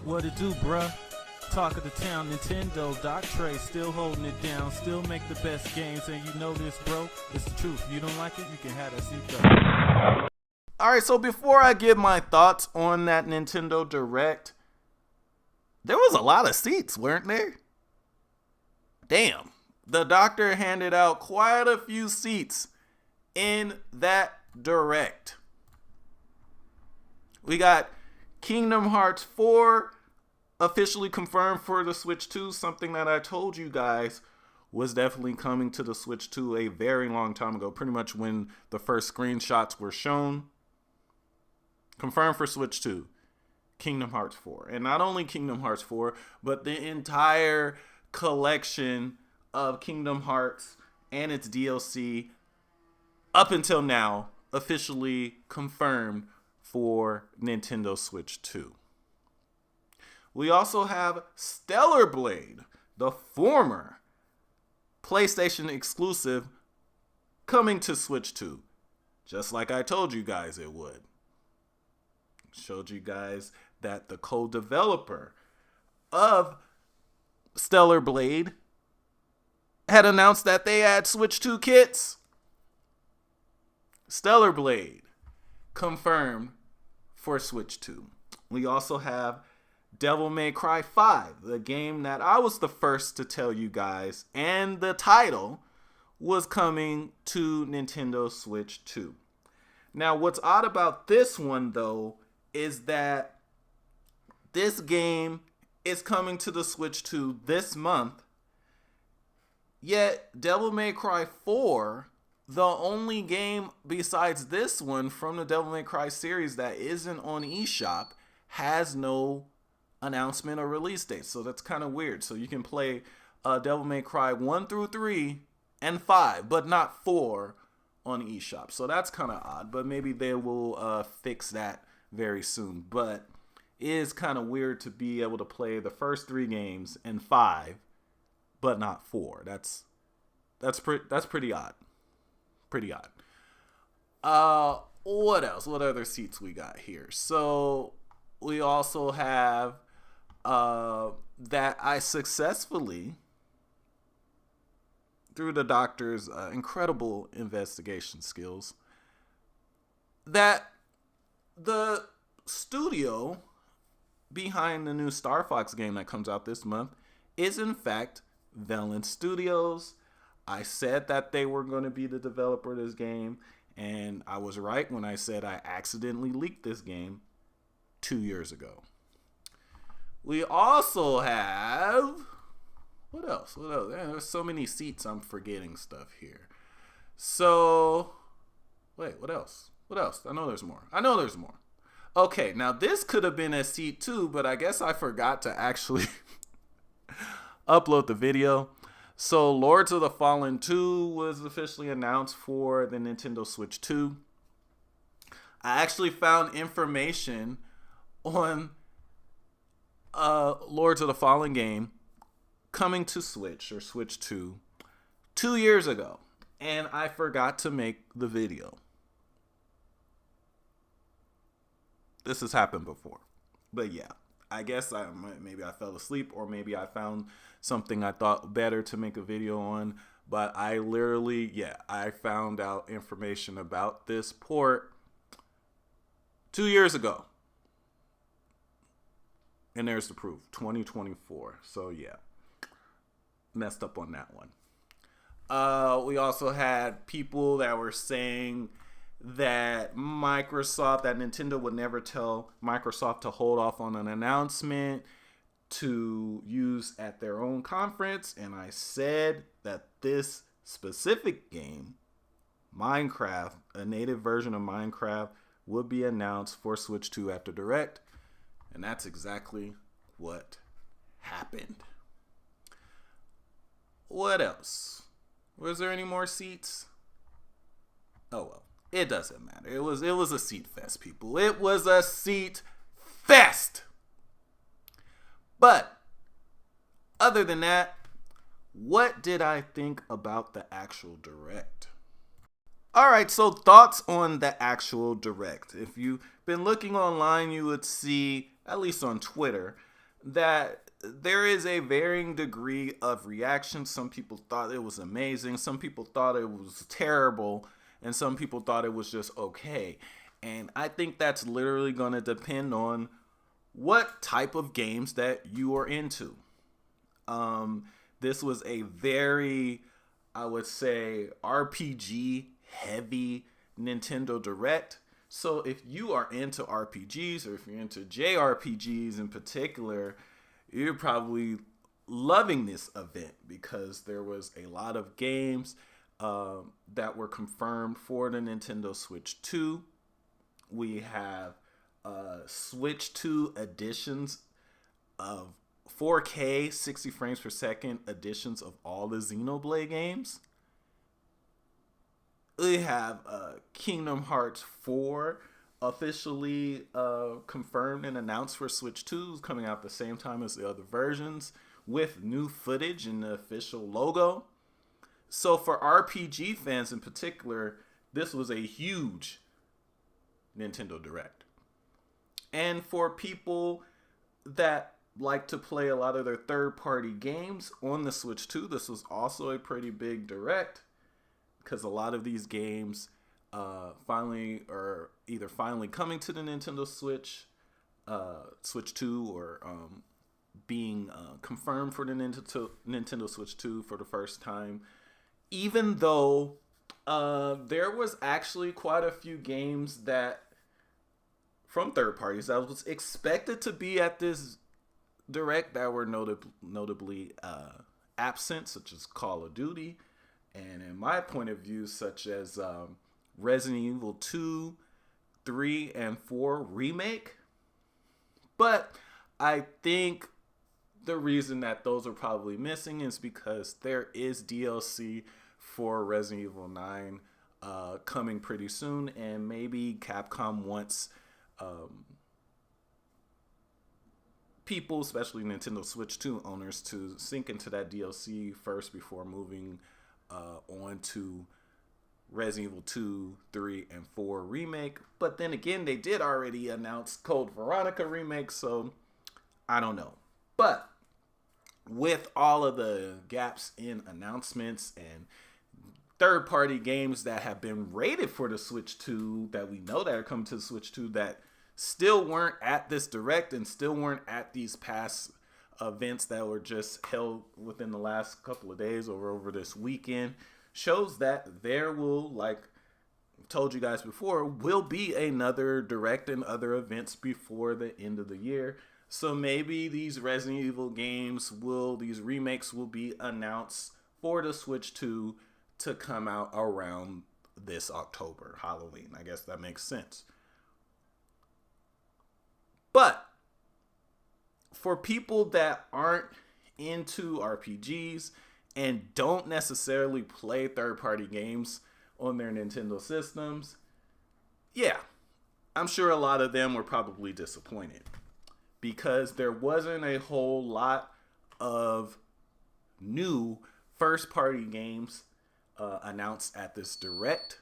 What it do, bruh? Talk of the town, Nintendo, Doc Trey still holding it down, still make the best games, and you know this, bro. It's the truth. If you don't like it, you can have that seat though. Alright, so before I give my thoughts on that Nintendo Direct, there was a lot of seats, weren't there? Damn. The doctor handed out quite a few seats in that Direct. We got Kingdom Hearts 4 officially confirmed for the Switch 2, something that I told you guys was definitely coming to the Switch 2 a very long time ago, pretty much when the first screenshots were shown. Confirmed for Switch 2, Kingdom Hearts 4. And not only Kingdom Hearts 4, but the entire collection of Kingdom Hearts and its DLC up until now officially confirmed for Nintendo Switch 2. We also have Stellar Blade, the former PlayStation exclusive, coming to Switch 2. Just like I told you guys it would. Showed you guys that the co-developer of Stellar Blade had announced that they had Switch 2 kits. Stellar Blade confirmed for Switch 2. We also have Devil May Cry 5, the game that I was the first to tell you guys, and the title was coming to Nintendo Switch 2. Now, what's odd about this one, though, is that this game is coming to the Switch 2 this month, yet Devil May Cry 4, the only game besides this one from the Devil May Cry series that isn't on eShop, has no announcement or release date. So that's kind of weird. So you can play Devil May Cry 1 through 3 and 5, but not 4 on eShop. So that's kind of odd, but maybe they will fix that very soon. But it is kind of weird to be able to play the first 3 games and 5, but not 4. That's pretty odd. Pretty odd. What else? What other seats we got here? So we also have that I successfully, through the doctor's incredible investigation skills, that the studio behind the new Star Fox game that comes out this month is in fact Velan Studios. I said that they were going to be the developer of this game, and I was right when I said I accidentally leaked this game 2 years ago. We also have... What else? Man, there's so many seats, I'm forgetting stuff here. So... Wait, what else? I know there's more. Okay, now this could have been a seat too, but I guess I forgot to actually upload the video. So Lords of the Fallen 2 was officially announced for the Nintendo Switch 2. I actually found information on Lords of the Fallen game coming to Switch or Switch 2 2 years ago, and I forgot to make the video. This has happened before, but yeah, I guess maybe I fell asleep, or maybe I found something I thought better to make a video on. But I found out information about this port 2 years ago. And there's the proof, 2024. So yeah, messed up on that one. We also had people that were saying that Nintendo would never tell Microsoft to hold off on an announcement to use at their own conference. And I said that this specific game, Minecraft, a native version of Minecraft, would be announced for Switch 2 after Direct. And that's exactly what happened. What else? Was there any more seats? Oh well, it doesn't matter. It was a seat fest, people. It was a seat fest. But other than that, what did I think about the actual Direct? Alright, so thoughts on the actual Direct. If you've been looking online, you would see, at least on Twitter, that there is a varying degree of reaction. Some people thought it was amazing, some people thought it was terrible, and some people thought it was just okay. And I think that's literally going to depend on what type of games that you are into. This was a very, I would say, RPG heavy Nintendo Direct. So if you are into RPGs, or if you're into JRPGs in particular, you're probably loving this event, because there was a lot of games that were confirmed for the Nintendo Switch 2. We have Switch 2 editions of 4K 60 frames per second editions of all the Xenoblade games. We have Kingdom Hearts 4 officially confirmed and announced for Switch 2, coming out the same time as the other versions, with new footage and the official logo. So for RPG fans in particular, this was a huge Nintendo Direct. And for people that like to play a lot of their third-party games on the Switch 2, this was also a pretty big Direct, because a lot of these games finally are either finally coming to the Nintendo Switch, Switch 2, or being confirmed for the Nintendo Switch 2 for the first time. Even though there was actually quite a few games that from third parties that was expected to be at this Direct that were notably absent, such as Call of Duty, and in my point of view, such as Resident Evil 2, 3, and 4 Remake. But I think the reason that those are probably missing is because there is DLC for Resident Evil 9 coming pretty soon, and maybe Capcom wants people, especially Nintendo Switch 2 owners, to sink into that DLC first before moving on to Resident Evil 2, 3, and 4 Remake. But then again, they did already announce Code Veronica Remake, so I don't know. But with all of the gaps in announcements and third-party games that have been rated for the Switch 2, that we know that are coming to the Switch 2, that still weren't at this Direct and still weren't at these past events that were just held within the last couple of days or over this weekend, shows that there will, like I told you guys before, will be another Direct and other events before the end of the year. So maybe these Resident Evil games these remakes will be announced for the Switch 2 to come out around this October, Halloween. I guess that makes sense. But for people that aren't into RPGs and don't necessarily play third-party games on their Nintendo systems, yeah, I'm sure a lot of them were probably disappointed, because there wasn't a whole lot of new first-party games announced at this Direct,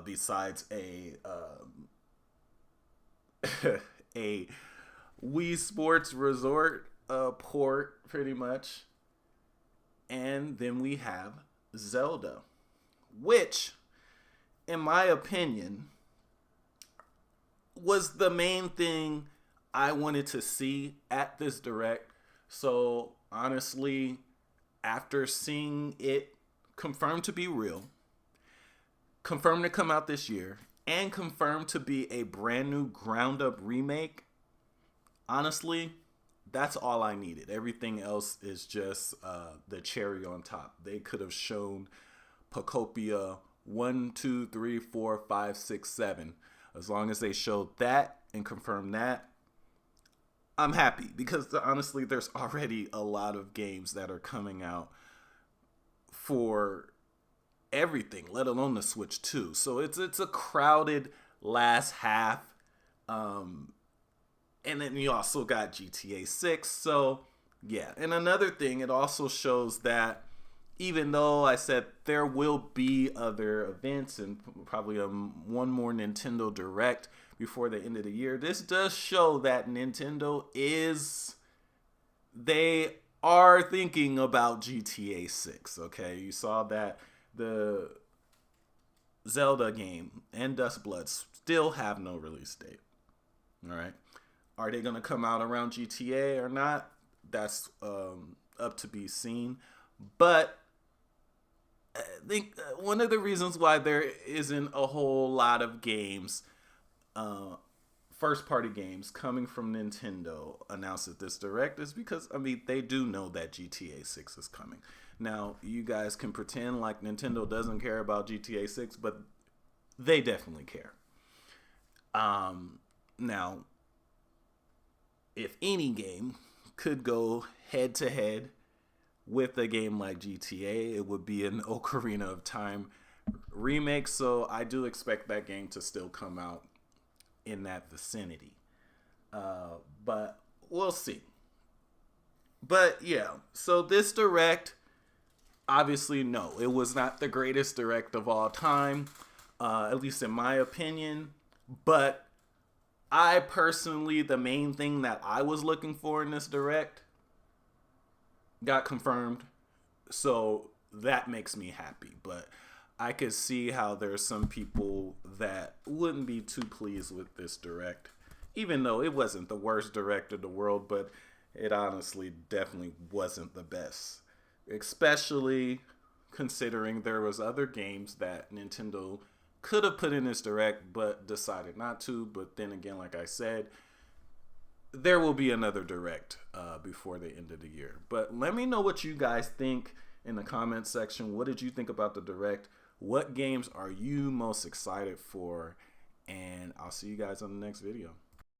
besides a a Wii Sports Resort port, pretty much. And then we have Zelda, which, in my opinion, was the main thing I wanted to see at this Direct. So honestly, after seeing it confirmed to be real, confirmed to come out this year, and confirmed to be a brand new ground up remake, honestly, that's all I needed. Everything else is just the cherry on top. They could have shown Pocopia 1, 2, 3, 4, 5, 6, 7. As long as they showed that and confirmed that, I'm happy, because honestly, there's already a lot of games that are coming out for everything, let alone the Switch 2. So it's a crowded last half. And then you also got GTA 6. So yeah. And another thing, it also shows that even though I said there will be other events and probably one more Nintendo Direct before the end of the year. This does show that Nintendo they are thinking about GTA 6, okay? You saw that the Zelda game and Dustblood still have no release date. All right. Are they going to come out around GTA or not? That's up to be seen. But I think one of the reasons why there isn't a whole lot of games, first party games coming from Nintendo announced at this direct is because, I mean, they do know that GTA 6 is coming. Now, you guys can pretend like Nintendo doesn't care about GTA 6, but they definitely care. Now, if any game could go head to head with a game like GTA, it would be an Ocarina of Time remake. So I do expect that game to still come out in that vicinity. But we'll see. But yeah, so this direct, obviously, no, it was not the greatest direct of all time, at least in my opinion. But I personally, the main thing that I was looking for in this direct got confirmed. So that makes me happy. But I could see how there's some people that wouldn't be too pleased with this direct, even though it wasn't the worst direct in the world, but it honestly definitely wasn't the best. Especially considering there was other games that Nintendo could have put in this direct but decided not to. But then again, like I said, there will be another direct before the end of the year. But let me know what you guys think in the comment section. What did you think about the direct? What games are you most excited for? And I'll see you guys on the next video.